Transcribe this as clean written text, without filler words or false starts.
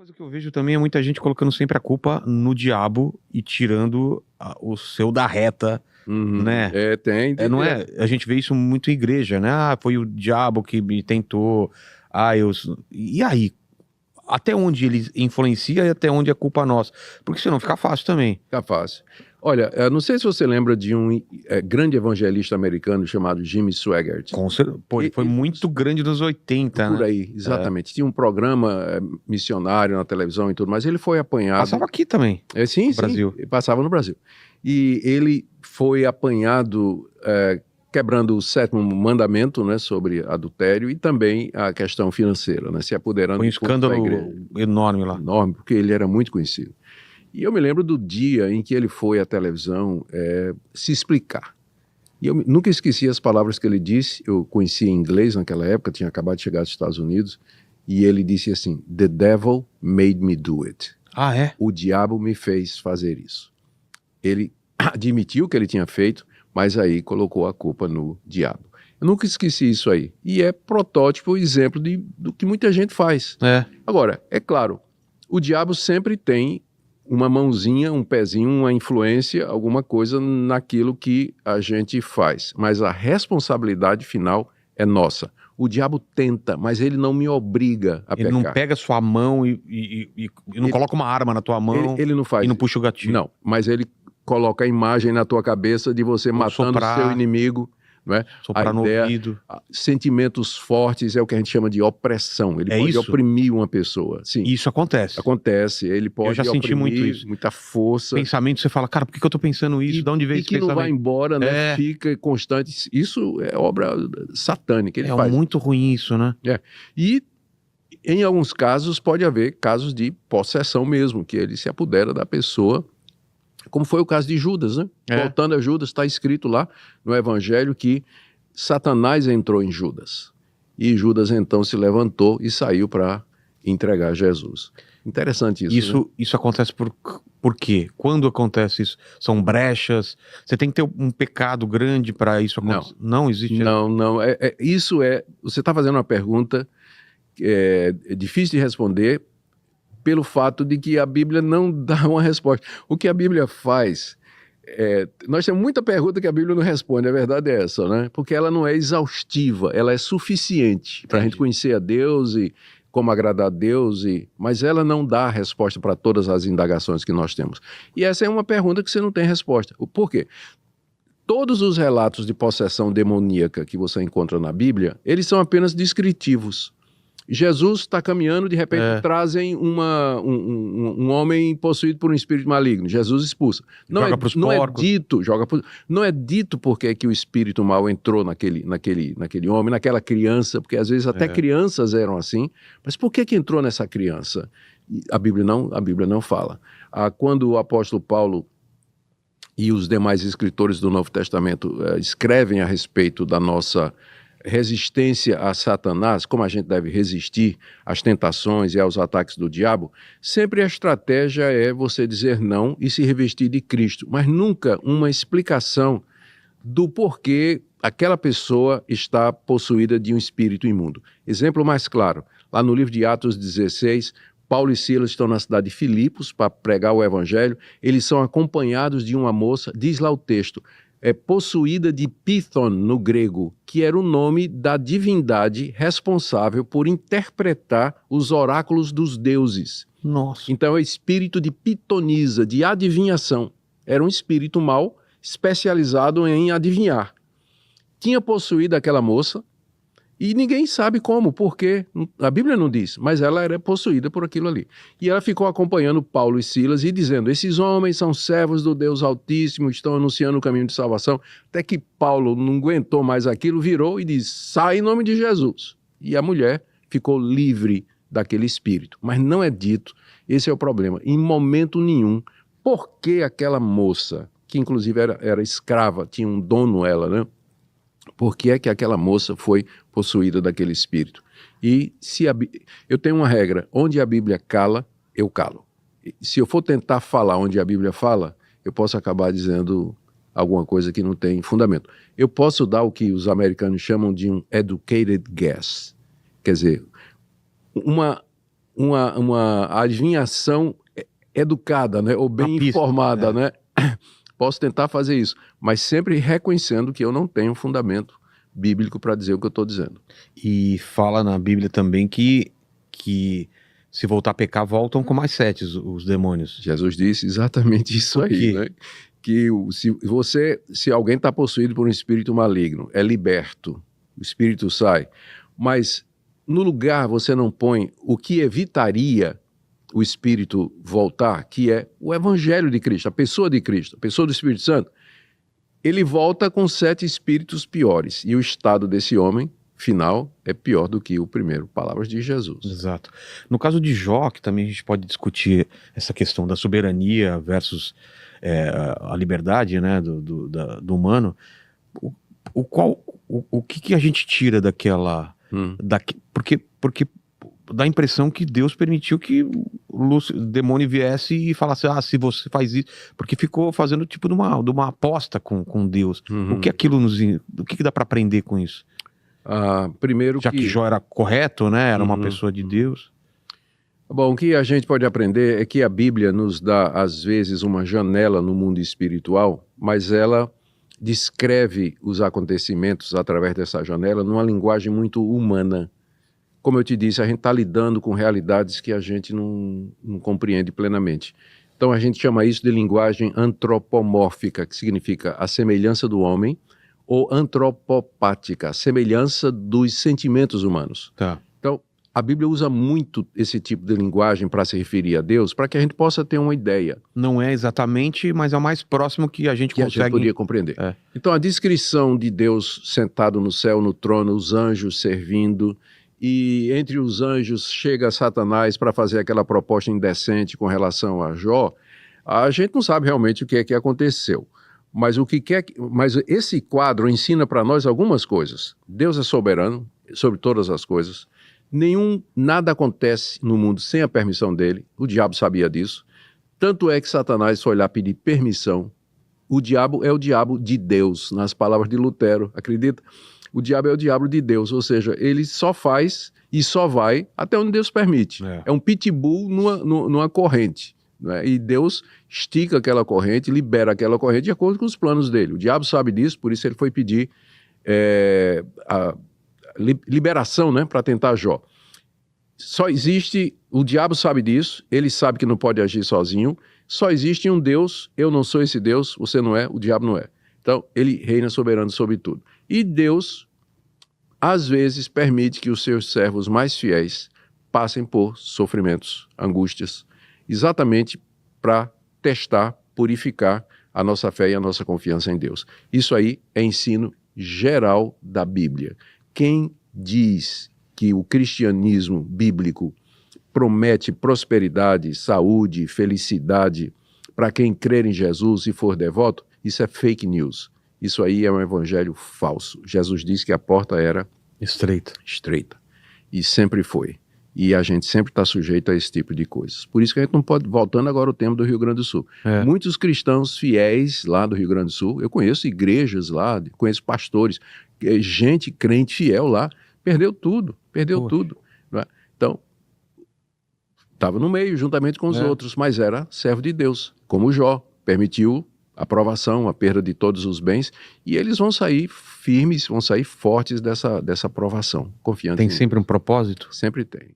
coisa que eu vejo também é muita gente colocando sempre a culpa no diabo e tirando o seu da reta, né? Tem. Não é? A gente vê isso muito em igreja, né? Ah, foi o diabo que me tentou. Ah, eu. E aí? Até onde ele influencia e até onde é culpa nossa? Porque senão fica fácil também. Fica fácil. Olha, eu não sei se você lembra de um grande evangelista americano chamado Jimmy Swaggart. Pô, ele foi muito grande nos 80, Por né? aí, exatamente. Tinha um programa missionário na televisão e tudo, mas ele foi apanhado. Passava aqui também. Sim, no Brasil. Passava no Brasil. E ele foi apanhado quebrando o 7º mandamento, né, sobre adultério e também a questão financeira, né, se apoderando Foi um do culto da igreja. escândalo enorme lá. Enorme, porque ele era muito conhecido. E eu me lembro do dia em que ele foi à televisão se explicar. E eu nunca esqueci as palavras que ele disse. Eu conhecia em inglês naquela época, tinha acabado de chegar dos Estados Unidos, e ele disse assim: "The devil made me do it." Ah, é? O diabo me fez fazer isso. Ele admitiu que ele tinha feito, mas aí colocou a culpa no diabo. Eu nunca esqueci isso aí. E é protótipo, exemplo do que muita gente faz. Agora, é claro, o diabo sempre tem uma mãozinha, um pezinho, uma influência, alguma coisa naquilo que a gente faz. Mas a responsabilidade final é nossa. O diabo tenta, mas ele não me obriga a pecar. Ele não pega sua mão e não coloca uma arma na tua mão. Ele não faz. E não puxa o gatilho. Não, mas ele coloca a imagem na tua cabeça de você matando o seu inimigo. Não é? Soprar no ouvido. Sentimentos fortes é o que a gente chama de opressão. Ele pode oprimir uma pessoa. Sim. Isso acontece. Acontece. Ele pode Eu já senti muito isso. Muita força. Pensamento, você fala, cara, por que eu tô pensando isso? De onde veio esse pensamento? E que não vai embora, né? Fica constante. Isso é obra satânica. Ele faz. Muito ruim isso, né? E em alguns casos pode haver casos de possessão mesmo, que ele se apodera da pessoa, como foi o caso de Judas, né? Voltando a Judas, está escrito lá no Evangelho que Satanás entrou em Judas. E Judas então se levantou e saiu para entregar Jesus. Interessante isso, né? Isso acontece por quê? Quando acontece isso? São brechas? Você tem que ter um pecado grande para isso acontecer? Não existe? Não. Você está fazendo uma pergunta é difícil de responder, pelo fato de que a Bíblia não dá uma resposta. O que a Bíblia faz, nós temos muita pergunta que a Bíblia não responde, a verdade é essa, né? Porque ela não é exaustiva, ela é suficiente para a gente conhecer a Deus e como agradar a Deus, mas ela não dá a resposta para todas as indagações que nós temos. E essa é uma pergunta que você não tem resposta. Por quê? Todos os relatos de possessão demoníaca que você encontra na Bíblia, eles são apenas descritivos. Jesus está caminhando, de repente trazem um homem possuído por um espírito maligno. Jesus expulsa. Não é dito porque que o espírito mal entrou naquele homem, naquela criança, porque às vezes até crianças eram assim. Mas por que entrou nessa criança? A Bíblia não fala. Quando o apóstolo Paulo e os demais escritores do Novo Testamento escrevem a respeito da nossa resistência a Satanás, como a gente deve resistir às tentações e aos ataques do diabo, sempre a estratégia é você dizer não e se revestir de Cristo, mas nunca uma explicação do porquê aquela pessoa está possuída de um espírito imundo. Exemplo mais claro, lá no livro de Atos 16, Paulo e Silas estão na cidade de Filipos para pregar o evangelho, eles são acompanhados de uma moça, diz lá o texto, possuída de Python no grego, que era o nome da divindade responsável por interpretar os oráculos dos deuses. Nossa. Então é espírito de pitonisa, de adivinhação. Era um espírito mau especializado em adivinhar. Tinha possuído aquela moça e ninguém sabe como, porque a Bíblia não diz, mas ela era possuída por aquilo ali. E ela ficou acompanhando Paulo e Silas e dizendo, esses homens são servos do Deus Altíssimo, estão anunciando o caminho de salvação, até que Paulo não aguentou mais aquilo, virou e disse, sai em nome de Jesus. E a mulher ficou livre daquele espírito. Mas não é dito, esse é o problema, em momento nenhum, por que aquela moça, que inclusive era escrava, tinha um dono ela, né? Por que é que aquela moça foi possuída daquele espírito? E eu tenho uma regra, onde a Bíblia cala, eu calo. Se eu for tentar falar onde a Bíblia fala, eu posso acabar dizendo alguma coisa que não tem fundamento. Eu posso dar o que os americanos chamam de um educated guess. Quer dizer, uma uma adivinhação educada, né? Ou bem informada, né? Posso tentar fazer isso, mas sempre reconhecendo que eu não tenho fundamento bíblico para dizer o que eu estou dizendo. E fala na Bíblia também que se voltar a pecar, voltam com mais 7 os demônios. Jesus disse exatamente isso aí, né? Que se alguém está possuído por um espírito maligno, é liberto, o espírito sai, mas no lugar você não põe o que evitaria o espírito voltar, que é o evangelho de Cristo, a pessoa de Cristo, a pessoa do Espírito Santo. Ele volta com 7 espíritos piores, e o estado desse homem final é pior do que o primeiro. Palavras de Jesus. Exato. No caso de Jó, que também a gente pode discutir essa questão da soberania versus a liberdade, né, do humano, o que a gente tira daquela... Porque dá a impressão que Deus permitiu que o demônio viesse e falasse, se você faz isso, porque ficou fazendo tipo de uma aposta com Deus. O que aquilo o que dá para aprender com isso? Primeiro já que Jó era correto, né? Era uma pessoa de Deus. Bom, o que a gente pode aprender é que a Bíblia nos dá, às vezes, uma janela no mundo espiritual, mas ela descreve os acontecimentos através dessa janela numa linguagem muito humana. Como eu te disse, a gente está lidando com realidades que a gente não compreende plenamente. Então a gente chama isso de linguagem antropomórfica, que significa a semelhança do homem, ou antropopática, a semelhança dos sentimentos humanos. Tá. Então a Bíblia usa muito esse tipo de linguagem para se referir a Deus, para que a gente possa ter uma ideia. Não é exatamente, mas é o mais próximo que a gente consegue... Que a gente poderia compreender. Então a descrição de Deus sentado no céu, no trono, os anjos servindo... E entre os anjos chega Satanás para fazer aquela proposta indecente com relação a Jó, a gente não sabe realmente o que é que aconteceu. Mas esse quadro ensina para nós algumas coisas. Deus é soberano sobre todas as coisas. Nada acontece no mundo sem a permissão dele. O diabo sabia disso. Tanto é que Satanás foi lá pedir permissão. O diabo é o diabo de Deus, nas palavras de Lutero, acredita? O diabo é o diabo de Deus, ou seja, ele só faz e só vai até onde Deus permite. É um pitbull numa corrente, né? E Deus estica aquela corrente, libera aquela corrente de acordo com os planos dele. O diabo sabe disso, por isso ele foi pedir a liberação, né, para tentar Jó. Só existe, o diabo sabe disso, ele sabe que não pode agir sozinho, só existe um Deus, eu não sou esse Deus, você não é, o diabo não é. Então, ele reina soberano sobre tudo. E Deus, às vezes, permite que os seus servos mais fiéis passem por sofrimentos, angústias, exatamente para testar, purificar a nossa fé e a nossa confiança em Deus. Isso aí é ensino geral da Bíblia. Quem diz que o cristianismo bíblico promete prosperidade, saúde, felicidade para quem crer em Jesus e for devoto, isso é fake news. Isso aí é um evangelho falso. Jesus disse que a porta era estreita. E sempre foi. E a gente sempre está sujeito a esse tipo de coisas. Por isso que a gente não pode... Voltando agora ao tema do Rio Grande do Sul. Muitos cristãos fiéis lá do Rio Grande do Sul, eu conheço igrejas lá, conheço pastores, gente crente fiel lá, perdeu tudo. Né? Então, estava no meio, juntamente com os outros, mas era servo de Deus, como Jó, permitiu a provação, a perda de todos os bens, e eles vão sair firmes, vão sair fortes dessa provação, confiantes. Tem sempre um propósito? Sempre tem.